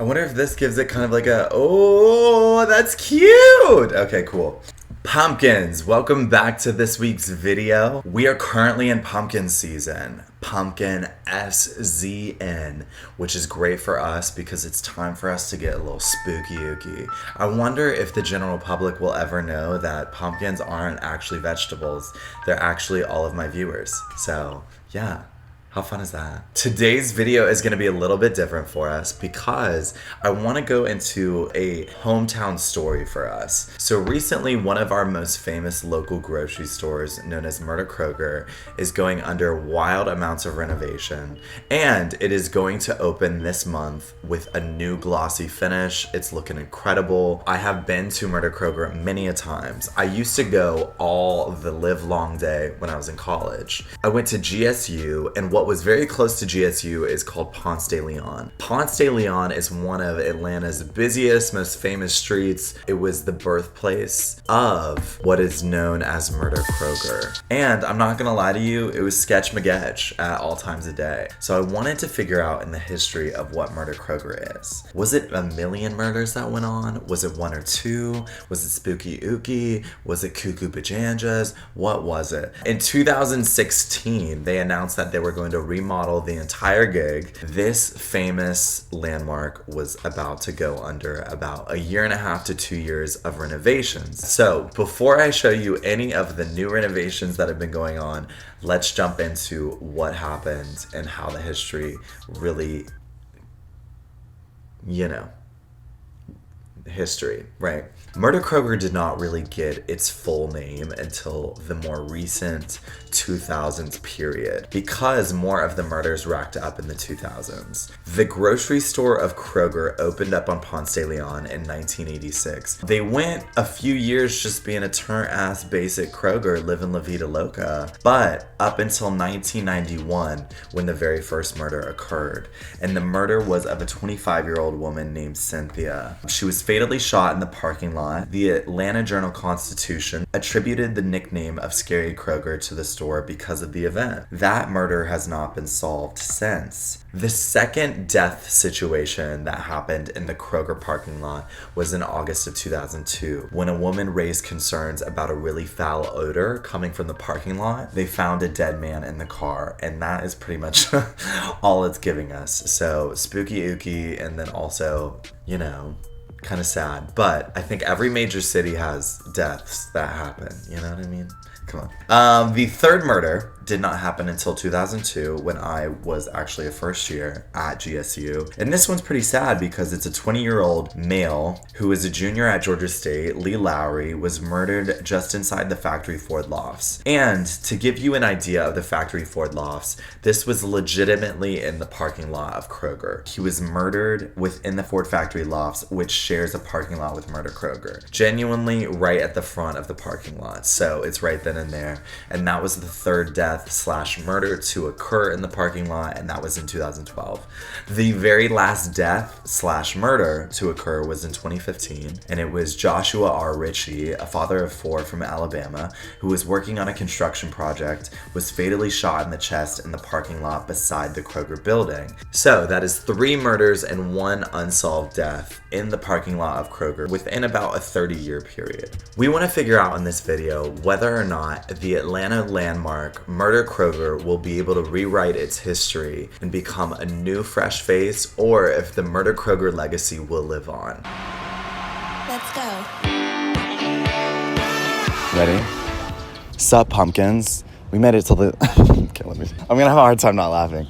I wonder if this gives it kind of like a, oh, that's cute. Okay, cool. Pumpkins, welcome back to this week's video. We are currently in pumpkin season. Pumpkin SZN, which is great for us because it's time for us to get a little spooky-ooky. I wonder if the general public will ever know that pumpkins aren't actually vegetables. They're actually all of my viewers. So, yeah. How fun is that? Today's video is going to be a little bit different for us because I want to go into a hometown story for us. So recently, one of our most famous local grocery stores, known as Murder Kroger, is going under wild amounts of renovation, and it is going to open this month with a new glossy finish. It's looking incredible. I have been to Murder Kroger many a times. I used to go all the live long day when I was in college. I went to GSU, and what was very close to GSU is called Ponce de Leon. Ponce de Leon is one of Atlanta's busiest, most famous streets. It was the birthplace of what is known as Murder Kroger. And I'm not gonna lie to you, it was sketch magetch at all times of day. So I wanted to figure out in the history of what Murder Kroger is. Was it a million murders that went on? Was it one or two? Was it spooky ooky? Was it cuckoo bajanjas? What was it? In 2016, they announced that they were going to remodel the entire gig. This famous landmark was about to go under about 1.5 to 2 years of renovations. So before I show you any of the new renovations that have been going on, let's jump into what happened and how the history really, history, right? Murder Kroger did not really get its full name until the more recent 2000s period because more of the murders racked up in the 2000s. The grocery store of Kroger opened up on Ponce de Leon in 1986. They went a few years just being a turn-ass basic Kroger living La Vida Loca, but up until 1991 when the very first murder occurred. And the murder was of a 25-year-old woman named Cynthia. She was fatally shot in the parking lot. The Atlanta Journal-Constitution attributed the nickname of Scary Kroger to the store because of the event. That murder has not been solved since. The second death situation that happened in the Kroger parking lot was in August of 2002 when a woman raised concerns about a really foul odor coming from the parking lot. They found a dead man in the car, and that is pretty much all it's giving us. So spooky ooky, and then also, kind of sad. But I think every major city has deaths that happen. You know what I mean? Come on. The third murder did not happen until 2002 when I was actually a first year at GSU. And this one's pretty sad because it's a 20-year-old male who is a junior at Georgia State. Lee Lowry was murdered just inside the Factory Ford lofts. And to give you an idea of the Factory Ford lofts, this was legitimately in the parking lot of Kroger. He was murdered within the Ford Factory lofts, which shares a parking lot with Murder Kroger. Genuinely right at the front of the parking lot. So it's right then and there. And that was the third death / murder to occur in the parking lot, and that was in 2012. The very last death / murder to occur was in 2015, and it was Joshua R. Ritchie, a father of 4 from Alabama, who was working on a construction project, was fatally shot in the chest in the parking lot beside the Kroger building. So that is 3 murders and 1 unsolved death in the parking lot of Kroger within about a 30-year period. We want to figure out in this video whether or not the Atlanta landmark Murder Kroger will be able to rewrite its history and become a new fresh face, or if the Murder Kroger legacy will live on. Let's go. Ready? Sup, Pumpkinz? We made it to the... I'm gonna have a hard time not laughing.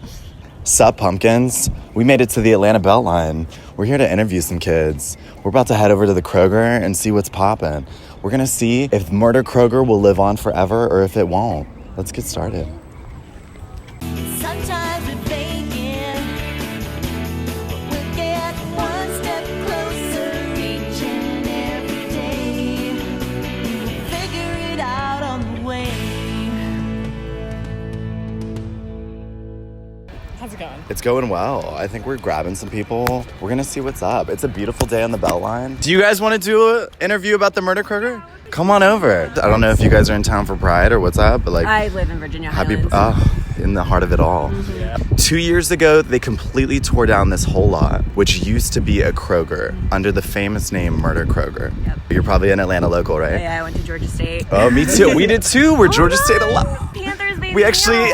Sup, Pumpkinz? We made it to the Atlanta Beltline. We're here to interview some kids. We're about to head over to the Kroger and see what's poppin'. We're gonna see if Murder Kroger will live on forever or if it won't. Let's get started. Sometimes we're faking, but we'll get one step closer each and every day. We'll figure it out on the way. How's it going? It's going well. I think we're grabbing some people. We're gonna see what's up. It's a beautiful day on the Beltline. Do you guys want to do an interview about the Murder Kroger? Come on over. I don't know if you guys are in town for Pride or what's up, but like... I live in Virginia Highlands. in the heart of it all. 2 years ago, they completely tore down this whole lot, which used to be a Kroger under the famous name Murder Kroger. Yep. You're probably an Atlanta local, right? Yeah, I went to Georgia State. Oh, me too. We did too. We're Georgia State a lot. Panthers, baby. We actually...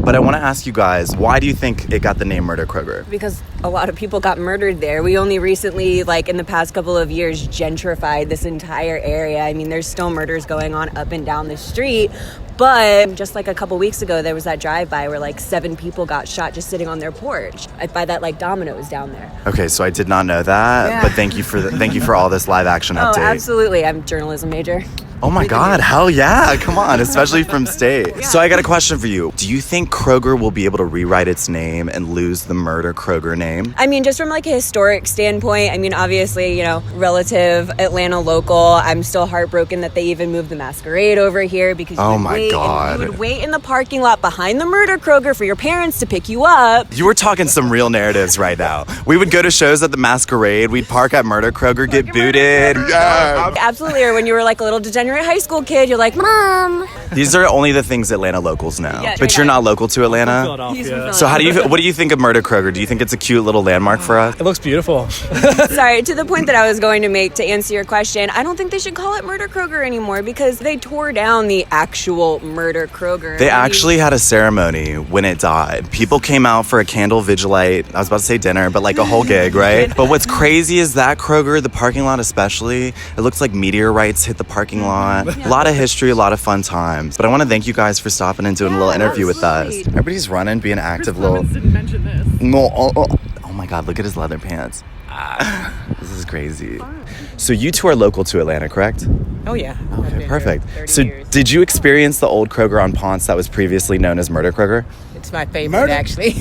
But I want to ask you guys, why do you think it got the name Murder Kroger? Because a lot of people got murdered there. We only recently, like in the past couple of years, gentrified this entire area. I mean, there's still murders going on up and down the street. But just like a couple weeks ago, there was that drive-by where like 7 people got shot just sitting on their porch by that like Domino's down there. Okay, so I did not know that, Yeah. but thank you for all this live action update. Oh, absolutely. I'm a journalism major. Oh my God, hell yeah, come on, especially from state. So I got a question for you. Do you think Kroger will be able to rewrite its name and lose the Murder Kroger name? I mean, just from like a historic standpoint, I mean, obviously, you know, relative Atlanta local, I'm still heartbroken that they even moved the masquerade over here because Oh my God. you would wait in the parking lot behind the Murder Kroger for your parents to pick you up. You were talking some real narratives right now. We would go to shows at the masquerade, we'd park at Murder Kroger, get booted. Yeah. Absolutely, or when you were like a little degenerate high school kid, you're like, Mom. These are only the things Atlanta locals know. Yeah, But straight you're up. not local to Atlanta? He's from So what do you think of Murder Kroger? Do you think it's a cute little landmark for us? It looks beautiful. Sorry, to the point that I was going to make to answer your question, I don't think they should call it Murder Kroger anymore because they tore down the actual Murder Kroger. They I mean, actually had a ceremony when it died. People came out for a candle vigilite. I was about to say dinner, but like a whole gig, right? But what's crazy is that Kroger, the parking lot especially, it looks like meteorites hit the parking lot. A lot of history, a lot of fun times. But I want to thank you guys for stopping and doing a little interview with us. absolutely. Everybody's running, being active little... didn't mention this. No, oh my God, look at his leather pants. This is crazy. So you two are local to Atlanta, correct? Oh yeah. I've been Okay, here perfect. 30 So years. did you experience the old Kroger on Ponce that was previously known as Murder Kroger? It's my favorite actually.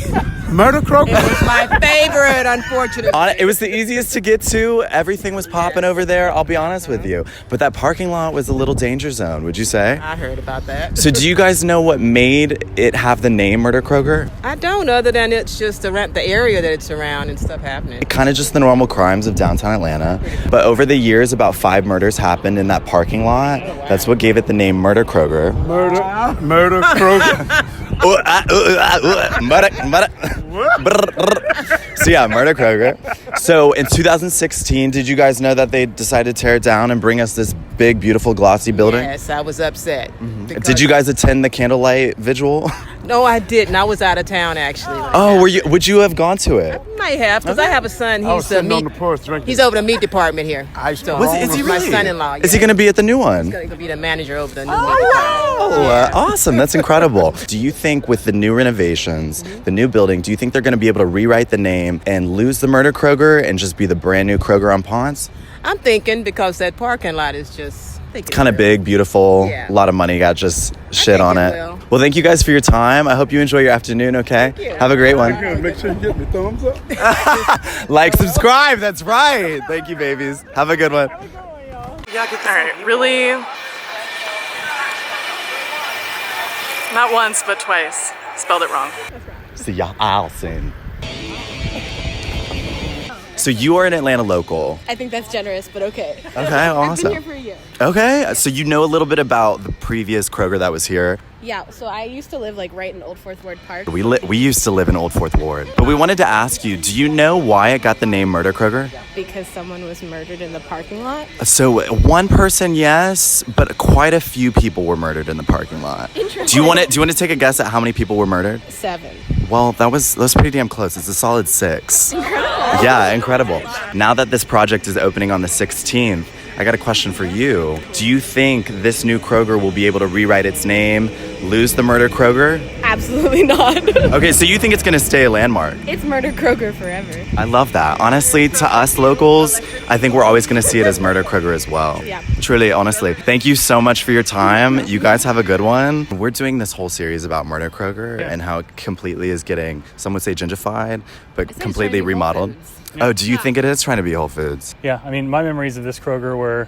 Murder Kroger? It was my favorite, unfortunately. It was the easiest to get to. Everything was popping over there, I'll be honest with you. But that parking lot was a little danger zone, would you say? I heard about that. So do you guys know what made it have the name Murder Kroger? I don't, other than it's just around the area that it's around and stuff happening. Kind of just the normal crimes of downtown Atlanta. But over the years, about 5 murders happened in that parking lot. That's what gave it the name Murder Kroger. Murder Kroger. So yeah, Murder Kroger. So in 2016, did you guys know that they decided to tear it down and bring us this big, beautiful, glossy building? Yes, I was upset. Did you guys attend the candlelight vigil? No, I didn't. I was out of town actually. Oh, would you have gone to it? Might have, because I have a son. I was He's the sitting on meat. the porch drinking. He's over the meat department here. I used to So, own Is he my really? son-in-law. Is he going to be at the new one? He's going to be the manager over the new Oh, awesome. That's incredible. Do you think with the new renovations, the new building, do you think they're going to be able to rewrite the name and lose the Murder Kroger and just be the brand new Kroger on Ponce? I'm thinking because that parking lot is just Kind of big, beautiful, Yeah. a lot of money got just shit think on it it. will. Well, thank you guys for your time. I hope you enjoy your afternoon, okay? you. Have a great one. Good. Make sure you get me thumbs up. Like, subscribe. That's right. Thank you, babies. Have a good one. All right, really? Not once, but twice. Spelled it wrong. See ya, Allison. So you are an Atlanta local. I think that's generous, but okay. Okay, awesome. I've been here for a year. Okay, so you know a little bit about the previous Kroger that was here. Yeah, so I used to live like right in Old Fourth Ward Park. We used to live in Old Fourth Ward. But we wanted to ask you, do you know why it got the name Murder Kroger? Because someone was murdered in the parking lot. So one person, yes, but quite a few people were murdered in the parking lot. Interesting. Do you want to take a guess at how many people were murdered? 7. Well, that was pretty damn close. It's a solid 6. Yeah, incredible. Now that this project is opening on the 16th, I got a question for you. Do you think this new Kroger will be able to rewrite its name, lose the Murder Kroger? Absolutely not. Okay, so you think it's going to stay a landmark? It's Murder Kroger forever. I love that. Honestly, to us locals, I think we're always going to see it as Murder Kroger as well. Yeah. Truly, honestly. Thank you so much for your time. You guys have a good one. We're doing this whole series about Murder Kroger and how it completely is getting, some would say gentrified, but completely remodeled. Oh, do you think it is trying to be Whole Foods? Yeah, I mean, my memories of this Kroger were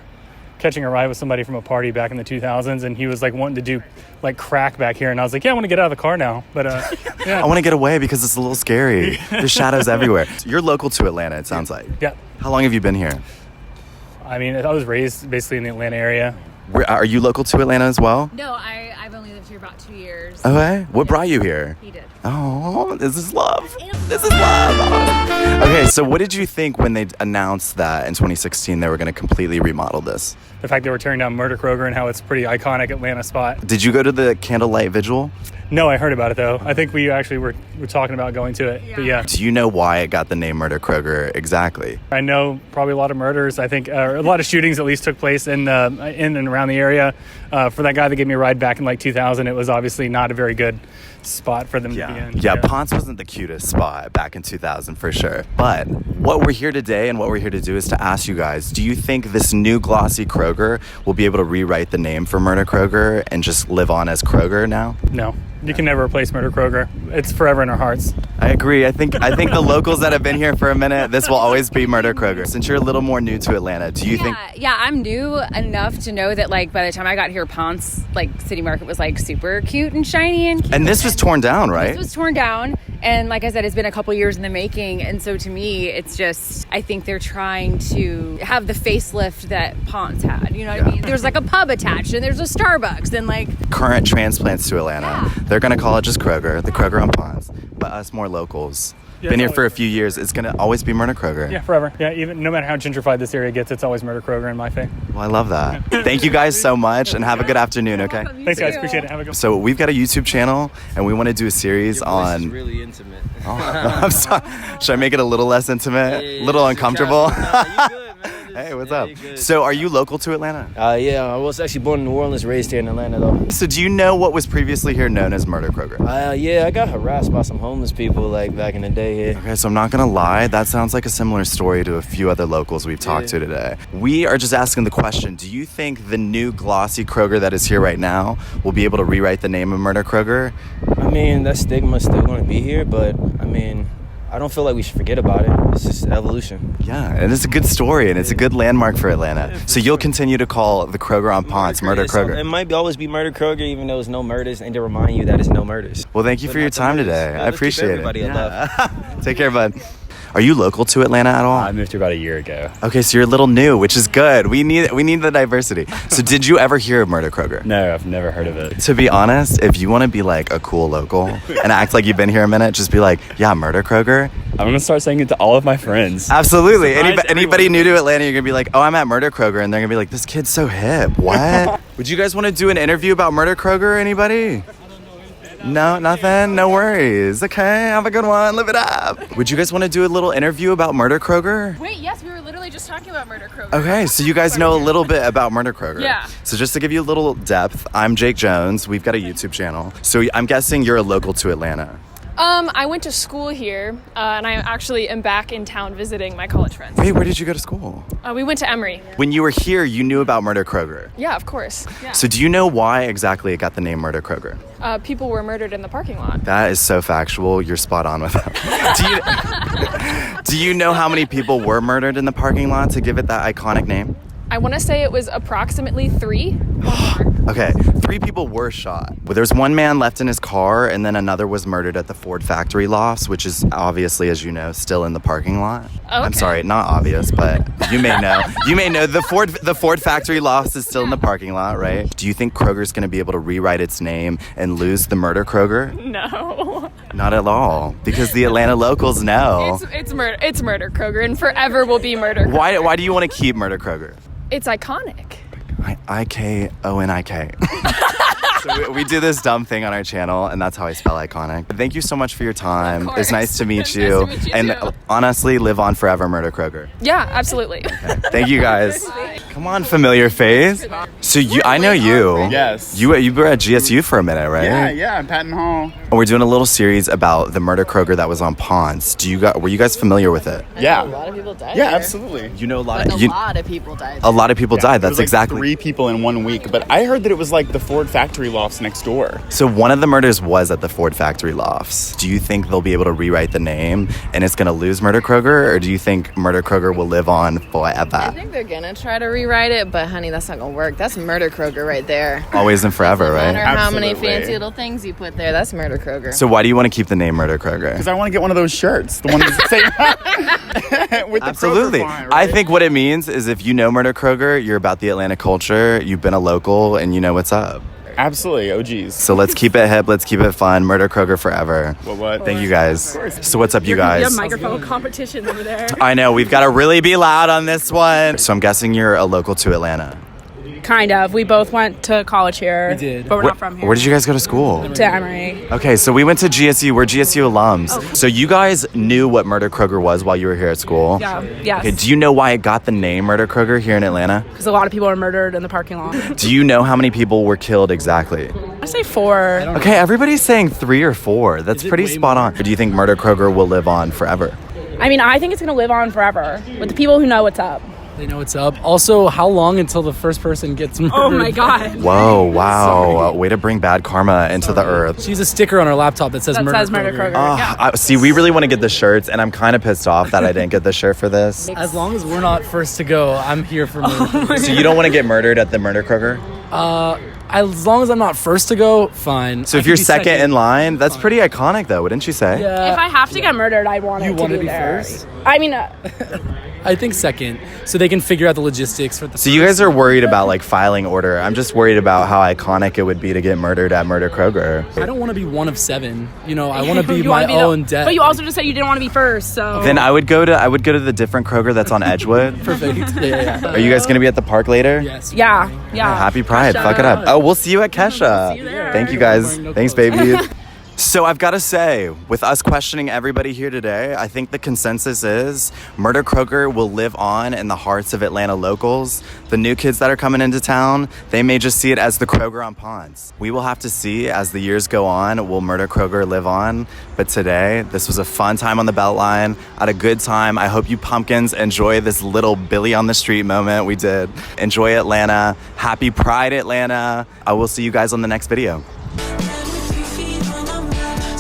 catching a ride with somebody from a party back in the 2000s, and he was like wanting to do like crack back here, and I was like, yeah, I want to get out of the car now. But yeah. I want to get away because it's a little scary. There's shadows everywhere. You're local to Atlanta, it sounds like. Yeah. How long have you been here? I mean, I was raised basically in the Atlanta area. Are you local to Atlanta as well? No, I've only lived here about 2 years. Okay. What brought you here? He did. Oh, this is love. This is love. Okay, so what did you think when they announced that in 2016 they were going to completely remodel this? The fact that we're tearing down Murder Kroger and how it's a pretty iconic Atlanta spot. Did you go to the candlelight vigil? No, I heard about it though. I think we actually were talking about going to it. But yeah. Do you know why it got the name Murder Kroger exactly? I know probably a lot of murders. I think a lot of shootings at least took place in and around the area. For that guy that gave me a ride back in like 2000, it was obviously not a very good spot for them to be in. Yeah, Ponce wasn't the cutest spot back in 2000 for sure. But what we're here today and what we're here to do is to ask you guys, do you think this new glossy Kroger will be able to rewrite the name for Murder Kroger and just live on as Kroger now? No. You can never replace Murder Kroger. It's forever in our hearts. I agree. I think the locals that have been here for a minute, this will always be Murder Kroger. Since you're a little more new to Atlanta, do you think... Yeah, I'm new enough to know that, like, by the time I got here, Ponce, like, City Market was, like, super cute and shiny and cute. And this was torn down, right? This was torn down. And like I said, it's been a couple years in the making. And so to me, it's just, I think they're trying to have the facelift that Ponce had. You know what I mean? There's like a pub attached and there's a Starbucks and like... Current transplants to Atlanta. They're going to call it just Kroger, the Kroger on Ponce. But us more locals. Yeah, been here for a few years. It's going to always be Murder Kroger. Yeah, forever. Yeah, even no matter how gentrified this area gets, it's always Murder Kroger in my thing. Well, I love that. Thank you guys so much and have a good afternoon, okay? Thanks, guys. Appreciate it. Have a good one. So we've got a YouTube channel and we want to do a series on... It's really intimate. Oh, I'm sorry. Should I make it a little less intimate? A little uncomfortable? Hey, what's up? So are you local to Atlanta? Yeah, I was actually born in New Orleans, raised here in Atlanta, though. So do you know what was previously here known as Murder Kroger? Yeah, I got harassed by some homeless people, like, back in the day here. Okay, so I'm not going to lie. That sounds like a similar story to a few other locals we've talked to today. We are just asking the question, do you think the new glossy Kroger that is here right now will be able to rewrite the name of Murder Kroger? I mean, that stigma's still going to be here, but, I mean... I don't feel like we should forget about it. It's just evolution. Yeah, and it's a good story, and it's a good landmark for Atlanta. So you'll continue to call the Kroger on Ponce Murder Kroger. It might always be Murder Kroger, even though it's no murders, and to remind you that it's no murders. Well, thank you for your time today. I appreciate it. Love. Take care, bud. Are you local to Atlanta at all? I moved here about a year ago. Okay, so you're a little new, which is good. We need the diversity. So did you ever hear of Murder Kroger? No, I've never heard of it. To be honest, if you want to be like a cool local and act like you've been here a minute, just be like, yeah, Murder Kroger. I'm going to start saying it to all of my friends. Absolutely. Anybody new to Atlanta, you're going to be like, oh, I'm at Murder Kroger. And they're going to be like, this kid's so hip. What? Would you guys want to do an interview about Murder Kroger? Anybody? No, nothing? No worries. Okay, have a good one. Live it up. Would you guys want to do a little interview about Murder Kroger? Wait, yes, we were literally just talking about Murder Kroger. Okay, so you guys know a little bit about Murder Kroger. Yeah. So just to give you a little depth, I'm Jake Jones. We've got a YouTube channel. So I'm guessing you're a local to Atlanta. I went to school here, and I actually am back in town visiting my college friends. Wait, where did you go to school? We went to Emory. When you were here, you knew about Murder Kroger. Yeah, of course. Yeah. So do you know why exactly it got the name Murder Kroger? People were murdered in the parking lot. That is so factual. You're spot on with that. Do you know how many people were murdered in the parking lot to give it that iconic name? I want to say it was approximately 3. Okay, 3 people were shot. Well, there's one man left in his car, and then another was murdered at the Ford factory lofts, which is obviously, as you know, still in the parking lot. Okay. I'm sorry, not obvious, but you may know. You may know the Ford factory lofts is still in the parking lot, right? Do you think Kroger's going to be able to rewrite its name and lose the Murder Kroger? No. Not at all, because the Atlanta locals know. It's Murder Kroger, and forever will be Murder Kroger. Why do you want to keep Murder Kroger? It's iconic. I-K-O-N-I-K. So we do this dumb thing on our channel, and that's how I spell iconic. Thank you so much for your time. It's nice to meet you. Nice to meet you and too. Honestly, live on forever, Murder Kroger. Yeah, absolutely. Okay. Thank you guys. Come on, familiar face. So I know you. Yes. You were at GSU for a minute, right? Yeah, Patton Hall. And we're doing a little series about the Murder Kroger that was on Ponce. Were you guys familiar with it? Yeah. A lot of people died. Yeah, there. absolutely. You know a lot Like of a lot of people died. A lot of people died. It That's was like exactly 3 people in 1 week, but I heard that it was like the Ford factory lofts next door. So one of the murders was at the Ford factory lofts. Do you think they'll be able to rewrite the name and it's going to lose Murder Kroger, or do you think Murder Kroger will live on forever? I think they're gonna try to rewrite it, but honey, that's not gonna work. That's Murder Kroger right there. Always and forever, No right? matter how many Absolutely. fancy little things you put there, that's Murder Kroger. So why do you want to keep the name Murder Kroger? Because I want to get one of those shirts. The one that's saying with the Absolutely. Kroger font, I right? think what it means is if you know Murder Kroger, you're about the Atlanta culture, you've been a local, and you know what's up. Absolutely, OGs. So let's keep it hip, let's keep it fun. Murder Kroger forever. What? Thank you guys. So what's up, you guys? Microphone competition over there. I know, we've got to really be loud on this one. So I'm guessing you're a local to Atlanta. Kind of. We both went to college here. We did. But we're not from here. Where did you guys go to school? To Emory. Okay, so we went to GSU. We're GSU alums. So you guys knew what Murder Kroger was while you were here at school? Yeah. Yes. Okay, do you know why it got the name Murder Kroger here in Atlanta? Because a lot of people were murdered in the parking lot. Do you know how many people were killed exactly? I say 4. Okay, everybody's saying 3 or 4. That's pretty spot on. Or do you think Murder Kroger will live on forever? I mean, I think it's going to live on forever with the people who know what's up. They know what's up. Also, how long until the first person gets murdered? Oh my God. Whoa, wow. Way to bring bad karma into the earth. She's a sticker on her laptop that says Murder Kroger. See, we really want to get the shirts, and I'm kind of pissed off that I didn't get the shirt for this. As long as we're not first to go, I'm here for murder. So you don't want to get murdered at the Murder Kroger? As long as I'm not first to go, fine. So if you're second in line, that's pretty iconic, though, wouldn't you say? Yeah. If I have to get murdered, I want You it to want be to be there. first? I mean, I think second, so they can figure out the logistics for the. So you guys are worried about like filing order. I'm just worried about how iconic it would be to get murdered at Murder Kroger. I don't want to be one of 7. You know, I want to be you my wanna be own death. But you also just said you didn't want to be first, so. Then I would go to the different Kroger that's on Edgewood. Perfect. Yeah. Are you guys gonna be at the park later? Yes. Yeah. Happy Pride. Fuck it up. Oh, we'll see you at Kesha. Thank you guys. Thanks, baby. So I've got to say, with us questioning everybody here today, I think the consensus is Murder Kroger will live on in the hearts of Atlanta locals. The new kids that are coming into town, they may just see it as the Kroger on Ponce. We will have to see as the years go on, will Murder Kroger live on? But today, this was a fun time on the Beltline. I had a good time. I hope you Pumpkinz enjoy this little Billy on the street moment we did. Enjoy Atlanta. Happy Pride, Atlanta. I will see you guys on the next video.